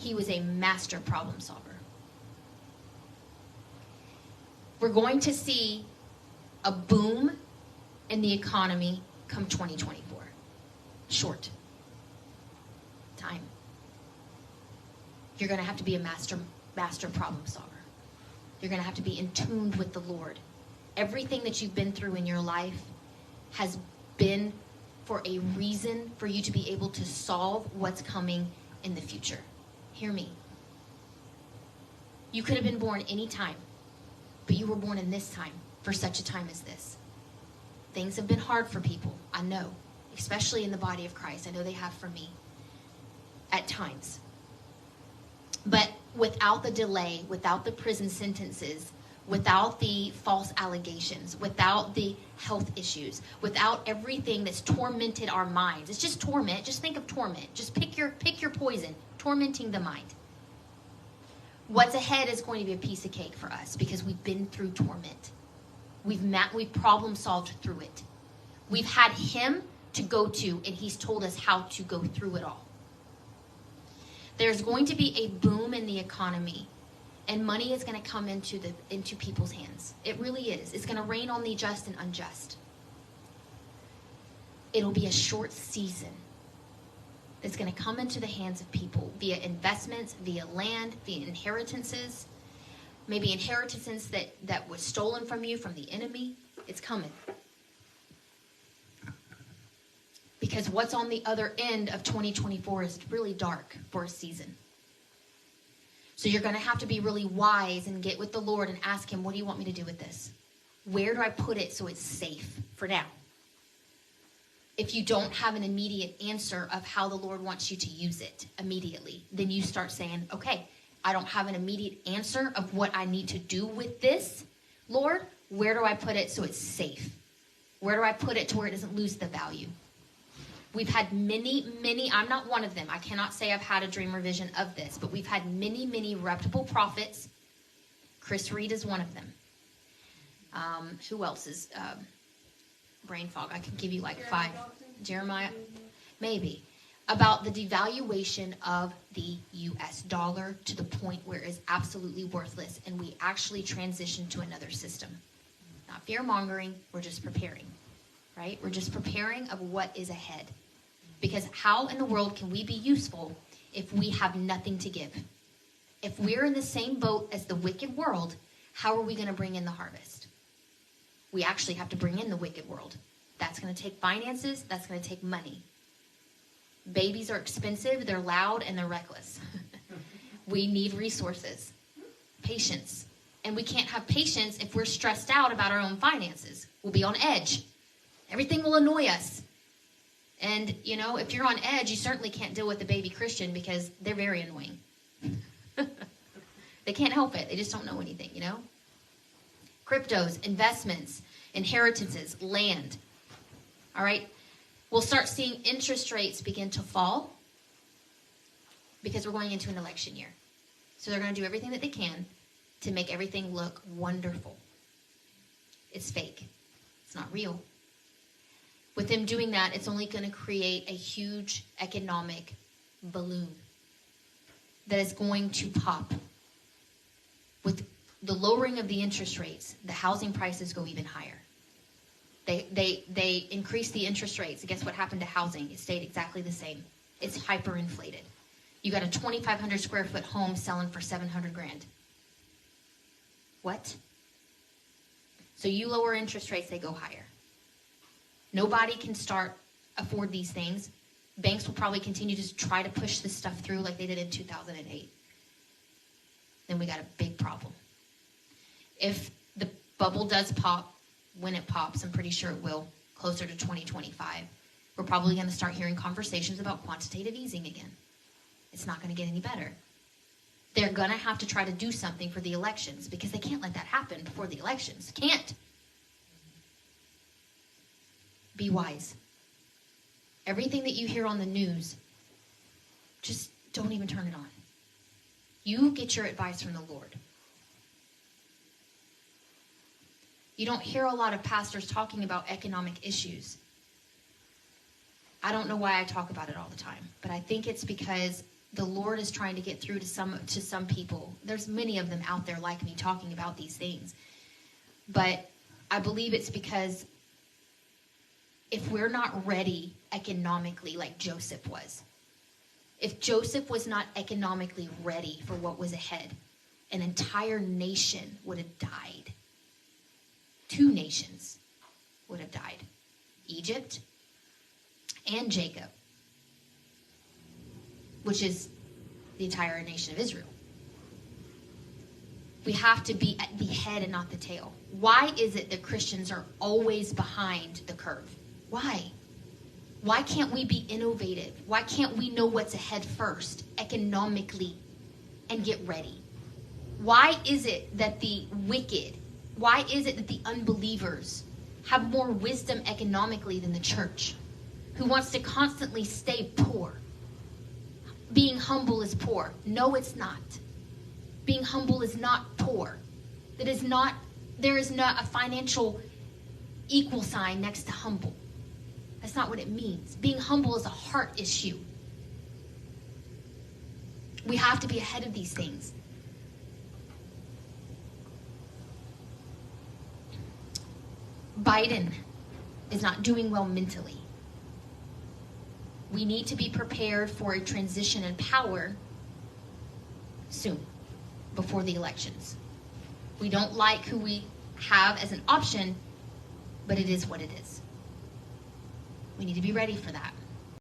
he was a master problem solver. We're going to see a boom in the economy come 2024. Short time. You're going to have to be a master problem solver. You're going to have to be in tune with the Lord. Everything that you've been through in your life has been for a reason for you to be able to solve what's coming in the future. Hear me. You could have been born any time, but you were born in this time for such a time as this. Things have been hard for people, I know, especially in the body of Christ. I know they have for me at times. But without the delay, without the prison sentences, without the false allegations, without the health issues, without everything that's tormented our minds. It's just torment. Just think of torment. Just pick your poison, tormenting the mind. What's ahead is going to be a piece of cake for us because we've been through torment. We've problem solved through it. We've had him to go to, and he's told us how to go through it all. There's going to be a boom in the economy, and money is going to come into people's hands. It really is. It's going to rain on the just and unjust. It'll be a short season that's going to come into the hands of people via investments, via land, via inheritances. Maybe inheritances that was stolen from you from the enemy. It's coming. Because what's on the other end of 2024 is really dark for a season. So you're going to have to be really wise and get with the Lord and ask him, what do you want me to do with this? Where do I put it so it's safe for now? If you don't have an immediate answer of how the Lord wants you to use it immediately, then you start saying, okay, I don't have an immediate answer of what I need to do with this. Lord, where do I put it so it's safe? Where do I put it to where it doesn't lose the value? We've had many, I'm not one of them. I cannot say I've had a dream or vision of this, but we've had many reputable prophets. Chris Reed is one of them. Who else is brain fog? I could give you like five. Jeremiah, maybe. About the devaluation of the U.S. dollar to the point where it's absolutely worthless, and we actually transition to another system. Not fear-mongering, we're just preparing, right? We're just preparing of what is ahead. Because how in the world can we be useful if we have nothing to give? If we're in the same boat as the wicked world, how are we going to bring in the harvest? We actually have to bring in the wicked world. That's going to take finances. That's going to take money. Babies are expensive, they're loud, and they're reckless. We need resources, patience. And we can't have patience if we're stressed out about our own finances. We'll be on edge. Everything will annoy us. And, you know, if you're on edge, you certainly can't deal with a baby Christian because they're very annoying. They can't help it. They just don't know anything, you know? Cryptos, investments, inheritances, land. All right? We'll start seeing interest rates begin to fall because we're going into an election year. So they're going to do everything that they can to make everything look wonderful. It's fake. It's not real. With them doing that, it's only going to create a huge economic balloon that is going to pop. With the lowering of the interest rates, the housing prices go even higher. They increased the interest rates. And guess what happened to housing? It stayed exactly the same. It's hyperinflated. You got a 2,500 square foot home selling for $700,000. What? So you lower interest rates, they go higher. Nobody can afford these things. Banks will probably continue to try to push this stuff through like they did in 2008. Then we got a big problem. If the bubble does pop, when it pops, I'm pretty sure it will, closer to 2025, we're probably going to start hearing conversations about quantitative easing again. It's not going to get any better. They're going to have to try to do something for the elections because they can't let that happen before the elections. Can't. Be wise. Everything that you hear on the news, just don't even turn it on. You get your advice from the Lord. You don't hear a lot of pastors talking about economic issues. I don't know why I talk about it all the time, but I think it's because the Lord is trying to get through to some people. There's many of them out there like me talking about these things. But I believe it's because if we're not ready economically like Joseph was, if Joseph was not economically ready for what was ahead, an entire nation would have died. 2 nations would have died. Egypt and Jacob, which is the entire nation of Israel. We have to be at the head and not the tail. Why is it that Christians are always behind the curve? Why? Why can't we be innovative? Why can't we know what's ahead first, economically, and get ready? Why is it that the wicked, why is it that the unbelievers have more wisdom economically than the church, who wants to constantly stay poor? Being humble is poor. No, it's not. Being humble is not poor. There is not a financial equal sign next to humble. That's not what it means. Being humble is a heart issue. We have to be ahead of these things. Biden is not doing well mentally. We need to be prepared for a transition in power soon, before the elections. We don't like who we have as an option, but it is what it is. We need to be ready for that.